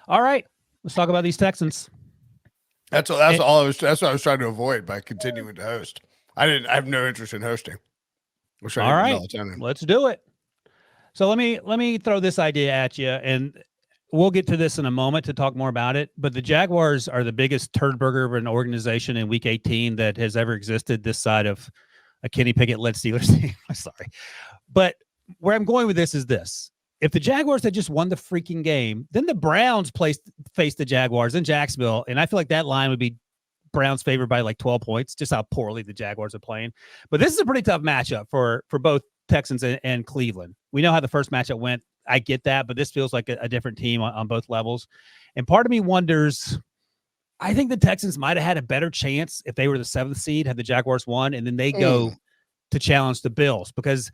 All right, let's talk about these Texans. That's all I was. That's what I was trying to avoid by continuing to host. I have no interest in hosting. All right, let's do it. So let me throw this idea at you, and we'll get to this in a moment to talk more about it. But the Jaguars are the biggest turd burger of an organization in Week 18 that has ever existed this side of a Kenny Pickett-led Steelers team. I'm sorry, but where I'm going with this is this: if the Jaguars had just won the freaking game, then the Browns faced the Jaguars in Jacksonville, and I feel like that line would be Browns favored by like 12 points, just how poorly the Jaguars are playing. But this is a pretty tough matchup for both Texans and Cleveland. We know how the first matchup went. I get that, but this feels like a different team on both levels. And part of me wonders, I think the Texans might have had a better chance if they were the 7th seed, had the Jaguars won, and then they go to challenge the Bills, because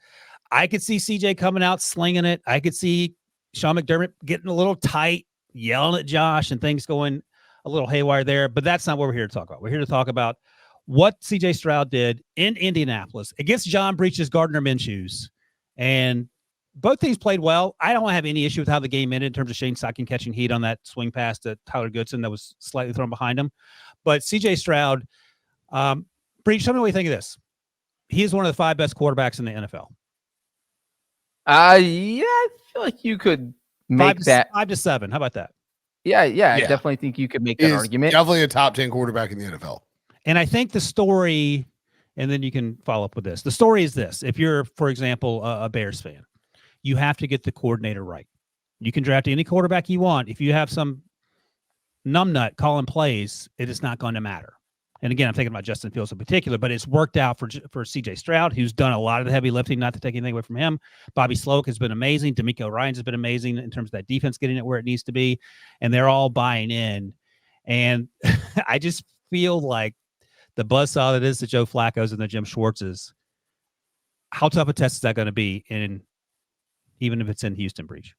I could see CJ coming out slinging it. I could see Sean McDermott getting a little tight, yelling at Josh, and things going a little haywire there. But that's not what we're here to talk about. We're here to talk about what CJ Stroud did in Indianapolis against John Breach's Gardner Minshew's. And both teams played well. I don't have any issue with how the game ended in terms of Shane Steichen catching heat on that swing pass to Tyler Goodson that was slightly thrown behind him. But CJ Stroud, Breach, tell me what you think of this. He is one of the 5 best quarterbacks in the NFL. Yeah, I feel like you could make that 5 to 7. How about that? Yeah. I definitely think you could make that argument. Definitely a top 10 quarterback in the NFL. And I think the story, and then you can follow up with this. The story is this: if you're, for example, a Bears fan, you have to get the coordinator right. You can draft any quarterback you want. If you have some numbnut calling plays, it is not going to matter. And again, I'm thinking about Justin Fields in particular, but it's worked out for CJ Stroud, who's done a lot of the heavy lifting, not to take anything away from him. Bobby Sloak has been amazing. D'Amico Ryans has been amazing in terms of that defense getting it where it needs to be. And they're all buying in. And I just feel like the buzzsaw that is the Joe Flacco's and the Jim Schwartz's, how tough a test is that going to be, even if it's in Houston, Breach?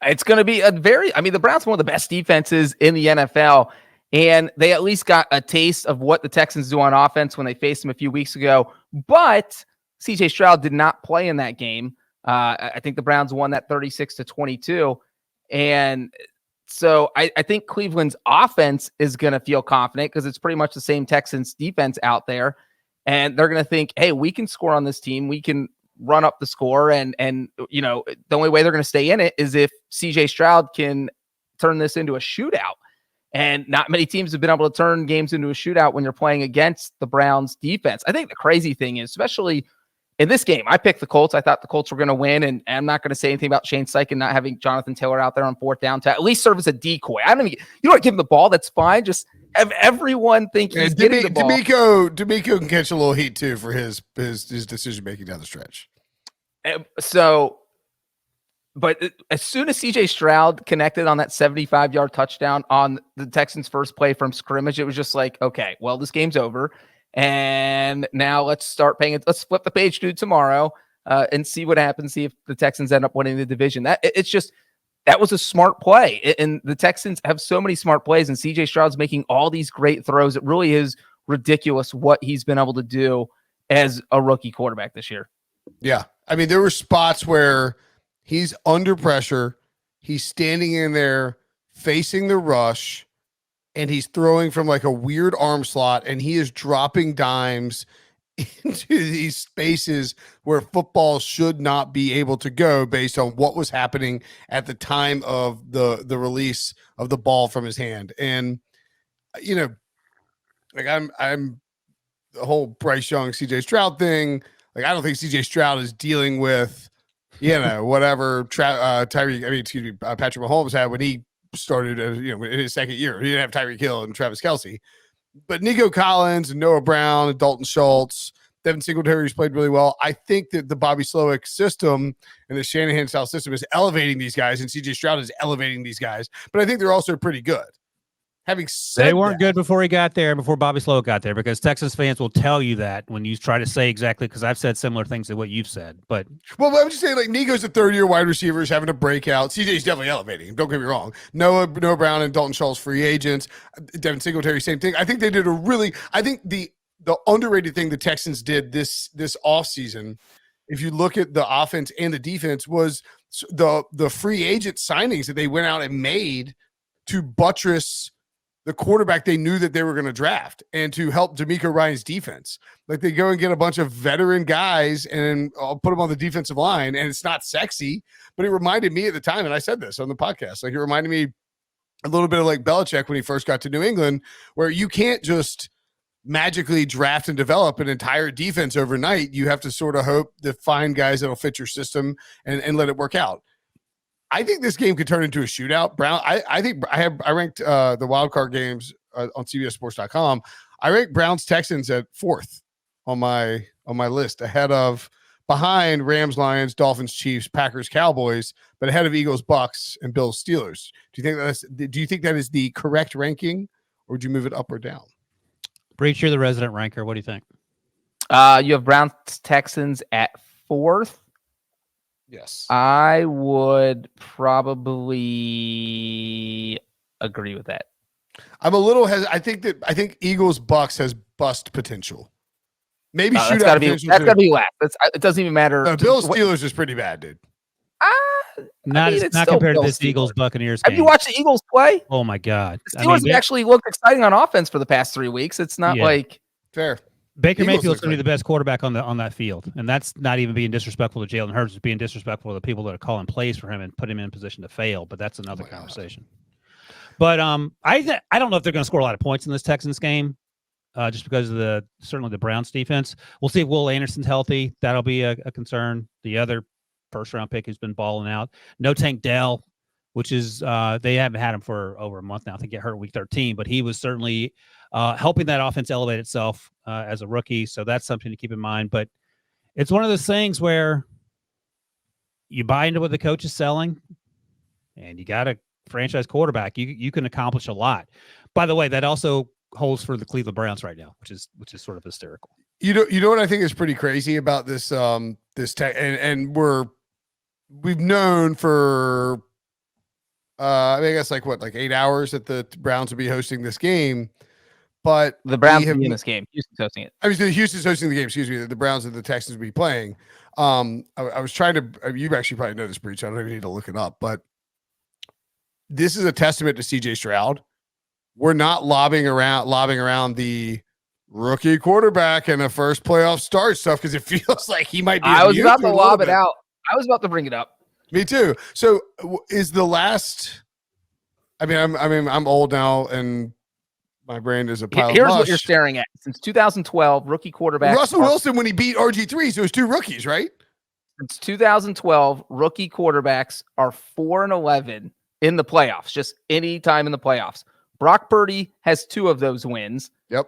It's going to be the Browns are one of the best defenses in the NFL. And they at least got a taste of what the Texans do on offense when they faced them a few weeks ago. But CJ Stroud did not play in that game. I think the Browns won that 36-22. And so I think Cleveland's offense is going to feel confident because it's pretty much the same Texans defense out there. And they're going to think, hey, we can score on this team. We can run up the score. And the only way they're going to stay in it is if CJ Stroud can turn this into a shootout. And not many teams have been able to turn games into a shootout when you're playing against the Browns defense. I think the crazy thing is, especially in this game, I picked the Colts. I thought the Colts were going to win, and I'm not going to say anything about Shane Steichen not having Jonathan Taylor out there on 4th down to at least serve as a decoy. I don't even, you don't give him the ball. That's fine. Just have everyone think he's getting the ball. D'Amico can catch a little heat too for his decision making down the stretch. But as soon as CJ Stroud connected on that 75-yard touchdown on the Texans' first play from scrimmage, it was just like, okay, well, this game's over. And now let's flip the page to tomorrow and see what happens, see if the Texans end up winning the division. That was a smart play. And the Texans have so many smart plays, and CJ Stroud's making all these great throws. It really is ridiculous what he's been able to do as a rookie quarterback this year. Yeah. I mean, there were spots where he's under pressure. He's standing in there facing the rush, and he's throwing from like a weird arm slot, and he is dropping dimes into these spaces where football should not be able to go based on what was happening at the time of the release of the ball from his hand. And, like I'm the whole Bryce Young, CJ Stroud thing. Like, I don't think CJ Stroud is dealing with, whatever Patrick Mahomes had when he started, in his second year. He didn't have Tyreek Hill and Travis Kelce, but Nico Collins and Noah Brown and Dalton Schultz, Devin Singletary's played really well. I think that the Bobby Slowick system and the Shanahan style system is elevating these guys, and CJ Stroud is elevating these guys, but I think they're also pretty good. Having said they weren't good before he got there, before Bobby Slowick got there, because Texas fans will tell you that when you try to say exactly, because I've said similar things to what you've said. But I'm just saying, like, Nico's a third-year wide receiver, is having a breakout. CJ's definitely elevating him. Don't get me wrong. Noah Brown and Dalton Schultz, free agents. Devin Singletary, same thing. I think they did I think the underrated thing the Texans did this offseason, if you look at the offense and the defense, was the free agent signings that they went out and made to buttress the quarterback they knew that they were going to draft and to help D'Amico Ryan's defense. Like they go and get a bunch of veteran guys and I'll put them on the defensive line, and it's not sexy, but it reminded me at the time, and I said this on the podcast, like it reminded me a little bit of like Belichick when he first got to New England, where you can't just magically draft and develop an entire defense overnight. You have to sort of hope to find guys that'll fit your system and let it work out. I think this game could turn into a shootout. I think I ranked the wild card games on CBSSports.com. I ranked Browns Texans at 4th on my list, behind Rams, Lions, Dolphins, Chiefs, Packers, Cowboys, but ahead of Eagles, Bucks, and Bills, Steelers. Do you think that is the correct ranking, or would you move it up or down? Breach, you're the resident ranker. What do you think? You have Browns Texans at 4th. Yes. I would probably agree with that. I'm a little I think Eagles Bucks has bust potential. Maybe shootout. That's got to be last. It doesn't even matter. Bills Steelers is pretty bad, dude. Not compared to this Eagles Buccaneers game. Have you watched the Eagles play? Oh my God. The Steelers have actually looked exciting on offense for the past 3 weeks. It's not like fair. Baker Mayfield's going to be the best quarterback on that field, and that's not even being disrespectful to Jalen Hurts. It's being disrespectful to the people that are calling plays for him and put him in position to fail. But that's another conversation. But I don't know if they're going to score a lot of points in this Texans game, just because of certainly the Browns defense. We'll see if Will Anderson's healthy. That'll be a concern. The other first-round pick who's been balling out, No Tank Dell, which is they haven't had him for over a month now. I think he got hurt week 13, but he was certainly helping that offense elevate itself as a rookie. So that's something to keep in mind. But it's one of those things where you buy into what the coach is selling, and you got a franchise quarterback. You can accomplish a lot. By the way, that also holds for the Cleveland Browns right now, which is sort of hysterical. You know what I think is pretty crazy about this this tech, and we've known for I guess like 8 hours that the Browns will be hosting this game. But the Browns will be in this game. Houston's hosting it. I mean, Houston's hosting the game. Excuse me. The Browns and the Texans will be playing. I was trying to. You actually probably know this, Breach. I don't even need to look it up. But this is a testament to CJ Stroud. We're not lobbing around the rookie quarterback and the first playoff start stuff because it feels like he might be. I was about to lob it out. I was about to bring it up. Me too. So is the last? I mean, I'm old now and. My brain is a pile of mush. Here's what you're staring at. Since 2012, rookie quarterback Russell Wilson when he beat RG3, so it was 2 rookies, right? Since 2012, rookie quarterbacks are 4-11 in the playoffs, just any time in the playoffs. Brock Purdy has 2 of those wins. Yep.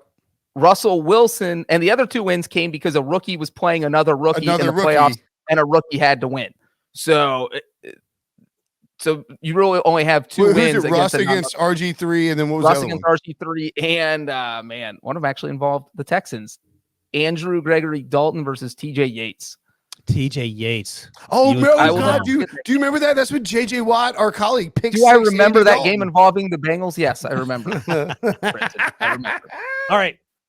Russell Wilson, and the other 2 wins came because a rookie was playing another rookie in the playoffs, and a rookie had to win. So you really only have 2 wins. Russ against RG3, and then what was Russ the other against one? RG3, and one of them actually involved the Texans. Andrew Gregory Dalton versus TJ Yates. TJ Yates. Oh, God. Do you remember that? That's what JJ Watt, our colleague, picked. Do I remember that game involving the Bengals? Yes, I remember. I remember. All right.